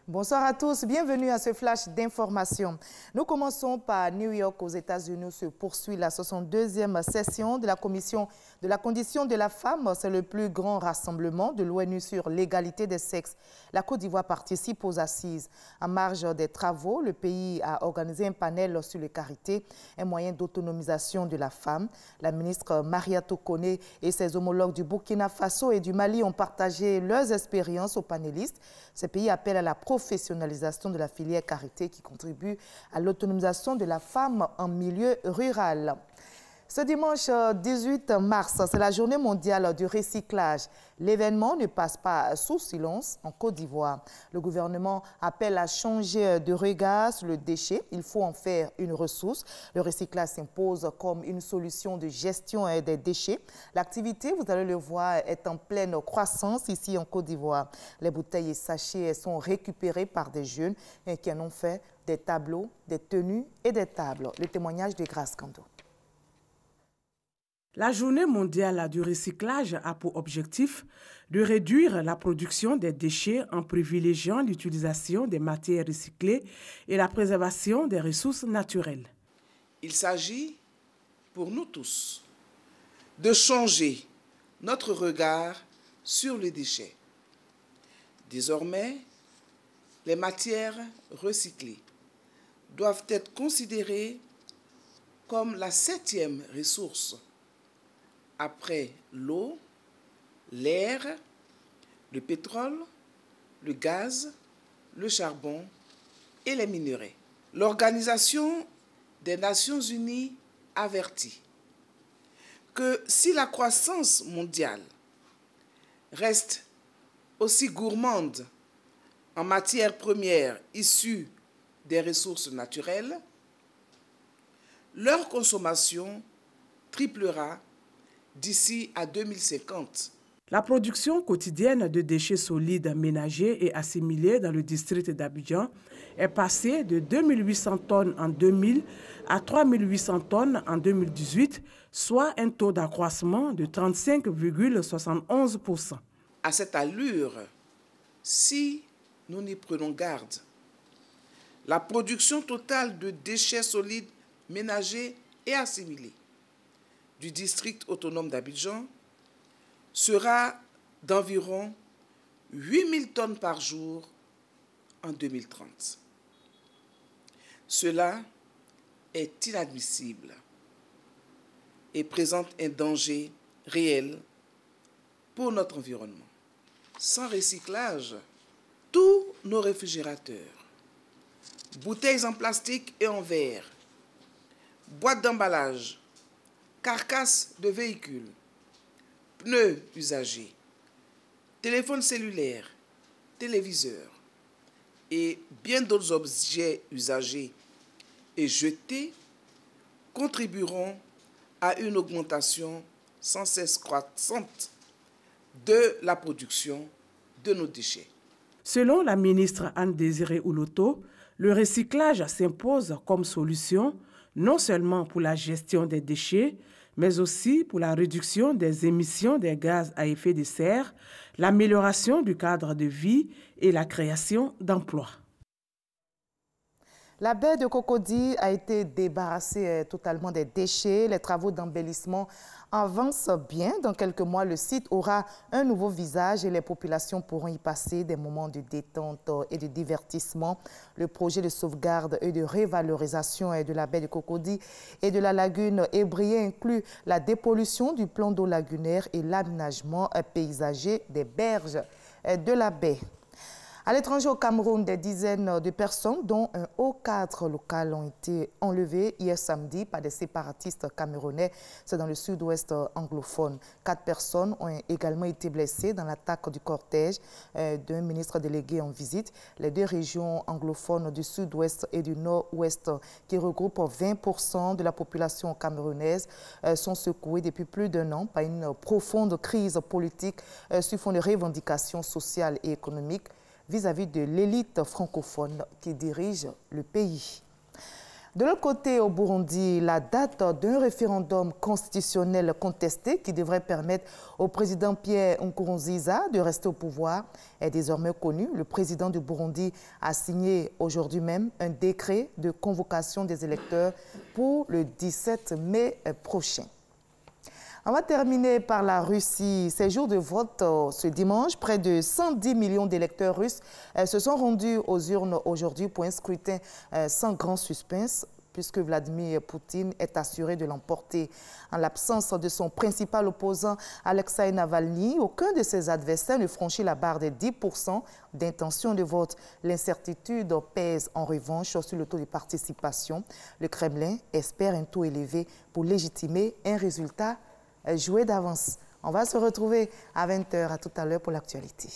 Bonsoir à tous, bienvenue à ce flash d'information. Nous commençons par New York aux États-Unis où se poursuit la 62e session de la Commission de la condition de la femme. C'est le plus grand rassemblement de l'ONU sur l'égalité des sexes. La Côte d'Ivoire participe aux assises. En marge des travaux, le pays a organisé un panel sur l'écarité, un moyen d'autonomisation de la femme. La ministre Maria Tokone et ses homologues du Burkina Faso et du Mali ont partagé leurs expériences aux panélistes. Ces pays appellent à la professionnalisation de la filière carité qui contribue à l'autonomisation de la femme en milieu rural. Ce dimanche 18 mars, c'est la journée mondiale du recyclage. L'événement ne passe pas sous silence en Côte d'Ivoire. Le gouvernement appelle à changer de regard sur le déchet. Il faut en faire une ressource. Le recyclage s'impose comme une solution de gestion des déchets. L'activité, vous allez le voir, est en pleine croissance ici en Côte d'Ivoire. Les bouteilles et sachets sont récupérés par des jeunes qui en ont fait des tableaux, des tenues et des tables. Le témoignage de Grace Kando. La journée mondiale du recyclage a pour objectif de réduire la production des déchets en privilégiant l'utilisation des matières recyclées et la préservation des ressources naturelles. Il s'agit, pour nous tous, de changer notre regard sur les déchets. Désormais, les matières recyclées doivent être considérées comme la 7e ressource après l'eau, l'air, le pétrole, le gaz, le charbon et les minerais. L'Organisation des Nations Unies avertit que si la croissance mondiale reste aussi gourmande en matières premières issues des ressources naturelles, leur consommation triplera d'ici à 2050. La production quotidienne de déchets solides ménagers et assimilés dans le district d'Abidjan est passée de 2800 tonnes en 2000 à 3800 tonnes en 2018, soit un taux d'accroissement de 35,71%. À cette allure, si nous n'y prenons garde, la production totale de déchets solides ménagers et assimilés du district autonome d'Abidjan sera d'environ 8000 tonnes par jour en 2030. Cela est inadmissible et présente un danger réel pour notre environnement. Sans recyclage, tous nos réfrigérateurs, bouteilles en plastique et en verre, boîtes d'emballage, carcasses de véhicules, pneus usagés, téléphones cellulaires, téléviseurs et bien d'autres objets usagés et jetés contribueront à une augmentation sans cesse croissante de la production de nos déchets. Selon la ministre Anne-Désirée Ouloto, le recyclage s'impose comme solution non seulement pour la gestion des déchets, mais aussi pour la réduction des émissions des gaz à effet de serre, l'amélioration du cadre de vie et la création d'emplois. La baie de Cocody a été débarrassée totalement des déchets. Les travaux d'embellissement avancent bien. Dans quelques mois, le site aura un nouveau visage et les populations pourront y passer des moments de détente et de divertissement. Le projet de sauvegarde et de révalorisation de la baie de Cocody et de la lagune Ébrié inclut la dépollution du plan d'eau lagunaire et l'aménagement paysager des berges de la baie. À l'étranger, au Cameroun, des dizaines de personnes, dont un haut cadre local, ont été enlevées hier samedi par des séparatistes camerounais. C'est dans le sud-ouest anglophone. 4 personnes ont également été blessées dans l'attaque du cortège d'un ministre délégué en visite. Les 2 régions anglophones du sud-ouest et du nord-ouest, qui regroupent 20% de la population camerounaise, sont secouées depuis plus d'1 an par une profonde crise politique sur fond de revendications sociales et économiques vis-à-vis de l'élite francophone qui dirige le pays. De l'autre côté, au Burundi, la date d'un référendum constitutionnel contesté qui devrait permettre au président Pierre Nkurunziza de rester au pouvoir est désormais connue. Le président du Burundi a signé aujourd'hui même un décret de convocation des électeurs pour le 17 mai prochain. On va terminer par la Russie. Ces jours de vote ce dimanche, près de 110 millions d'électeurs russes se sont rendus aux urnes aujourd'hui pour un scrutin sans grand suspense, puisque Vladimir Poutine est assuré de l'emporter. En l'absence de son principal opposant, Alexei Navalny, aucun de ses adversaires ne franchit la barre des 10% d'intention de vote. L'incertitude pèse en revanche sur le taux de participation. Le Kremlin espère un taux élevé pour légitimer un résultat joué d'avance. On va se retrouver à 20h. À tout à l'heure pour l'actualité.